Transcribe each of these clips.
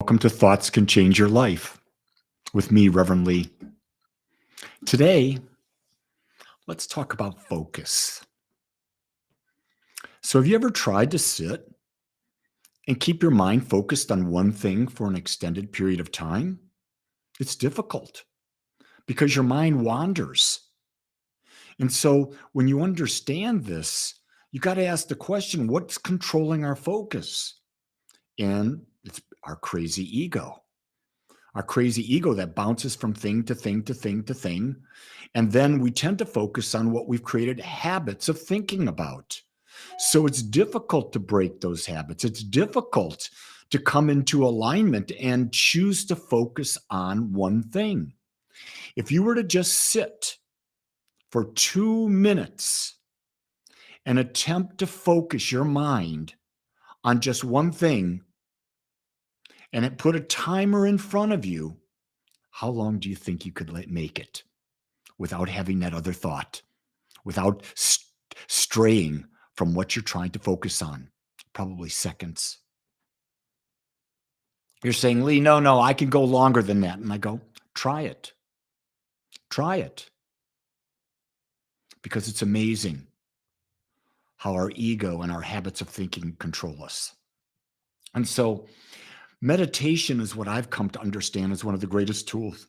Welcome to Thoughts Can Change Your Life with me, Reverend Lee. Today, let's talk about focus. So, have you ever tried to sit and keep your mind focused on one thing for an extended period of time? It's difficult because your mind wanders. And so, when you understand this, you got to ask the question, what's controlling our focus? And it's our crazy ego. Our crazy ego that bounces from thing to thing to thing to thing. And then we tend to focus on what we've created habits of thinking about. So it's difficult to break those habits. It's difficult to come into alignment and choose to focus on one thing. If you were to just sit for 2 minutes and attempt to focus your mind on just one thing and it put a timer in front of you, how long do you think you could make it without having that other thought, without straying from what you're trying to focus on? Probably seconds. You're saying, Lee, no, I can go longer than that. And I go, try it. Try it. Because it's amazing how our ego and our habits of thinking control us. And so meditation is what I've come to understand as one of the greatest tools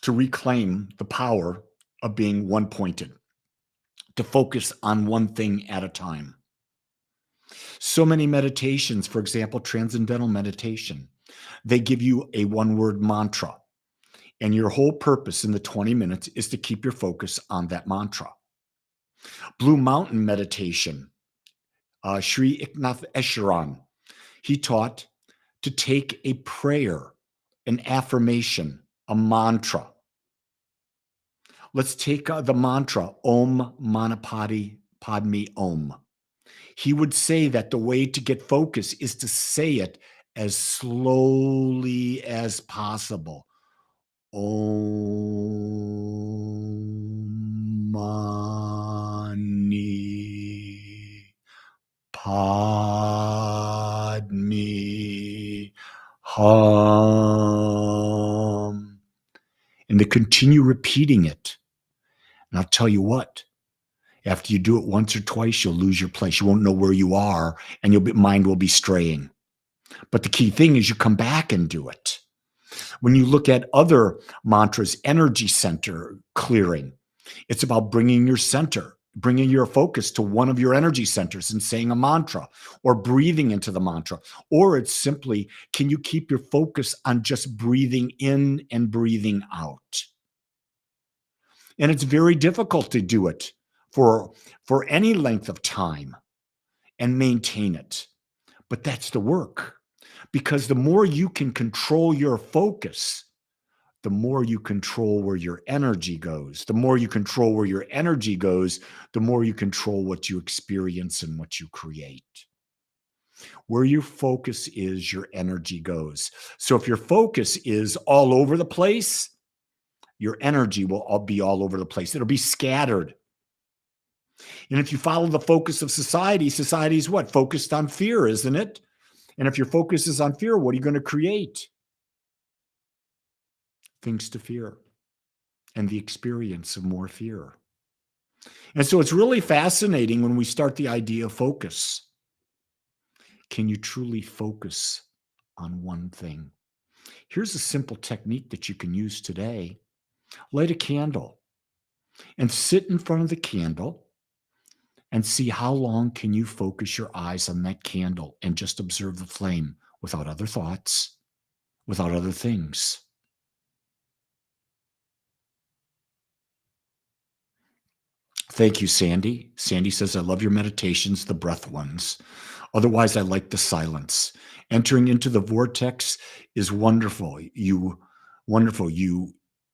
to reclaim the power of being one-pointed, to focus on one thing at a time. So many meditations, for example, transcendental meditation, they give you a one-word mantra. And your whole purpose in the 20 minutes is to keep your focus on that mantra. Blue Mountain meditation, Sri Eknath Esharan, he taught to take a prayer, an affirmation, a mantra. Let's take the mantra, Om Mani Padme Om. He would say that the way to get focus is to say it as slowly as possible. Om Mani Padme Hum. And to continue repeating it. And I'll tell you what, after you do it once or twice, you'll lose your place. You won't know where you are, and your mind will be straying. But the key thing is you come back and do it. When you look at other mantras, energy center clearing, it's about bringing your center, bringing your focus to one of your energy centers and saying a mantra or breathing into the mantra. Or it's simply, can you keep your focus on just breathing in and breathing out? And it's very difficult to do it for any length of time and maintain it. But that's the work. Because the more you can control your focus, the more you control where your energy goes. The more you control where your energy goes, the more you control what you experience and what you create. Where your focus is, your energy goes. So if your focus is all over the place, your energy will all be all over the place. It'll be scattered. And if you follow the focus of society, society is what? Focused on fear, isn't it? And if your focus is on fear, what are you going to create? Things to fear and the experience of more fear. And so it's really fascinating when we start the idea of focus. Can you truly focus on one thing? Here's a simple technique that you can use today. Light a candle and sit in front of the candle and see how long can you focus your eyes on that candle and just observe the flame without other thoughts, without other things. Thank you, Sandy. Sandy says, I love your meditations, the breath ones. Otherwise, I like the silence. Entering into the vortex is wonderful. You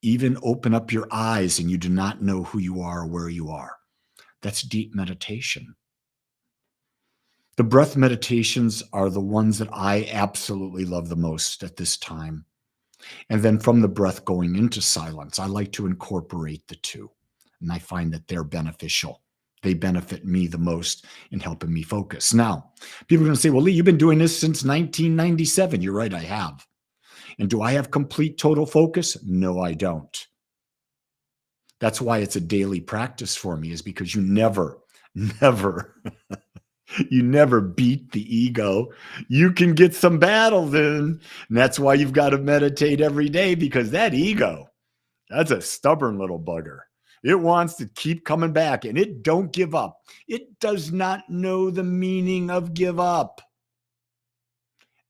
even open up your eyes and you do not know who you are or where you are. That's deep meditation. The breath meditations are the ones that I absolutely love the most at this time. And then from the breath going into silence, I like to incorporate the two. And I find that they're beneficial They benefit me the most in helping me focus. Now, people are going to say, well, Lee, you've been doing this since 1997. You're right, I have. And do I have complete total focus? No, I don't. That's why it's a daily practice for me, is because you never, never, you never beat the ego. You can get some battles in. And that's why you've got to meditate every day, because that ego, that's a stubborn little bugger. It wants to keep coming back, and it don't give up. It does not know the meaning of give up.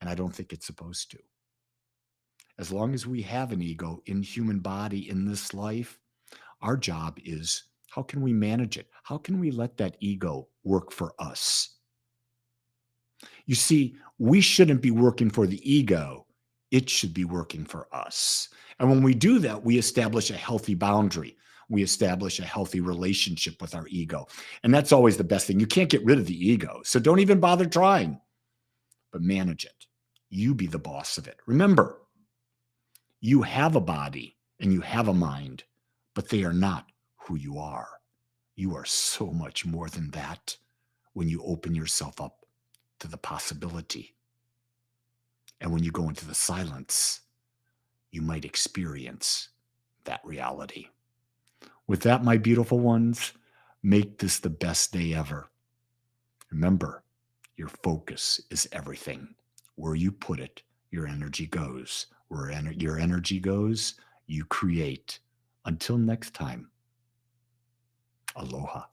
And I don't think it's supposed to. As long as we have an ego in human body in this life, our job is, how can we manage it? How can we let that ego work for us? You see, we shouldn't be working for the ego. It should be working for us. And when we do that, we establish a healthy boundary. We establish a healthy relationship with our ego. And that's always the best thing. You can't get rid of the ego. So don't even bother trying, but manage it. You be the boss of it. Remember, you have a body and you have a mind, but they are not who you are. You are so much more than that when you open yourself up to the possibility. And when you go into the silence, you might experience that reality. With that, my beautiful ones, make this the best day ever. Remember, your focus is everything. Where you put it, your energy goes. Where your energy goes, you create. Until next time, aloha.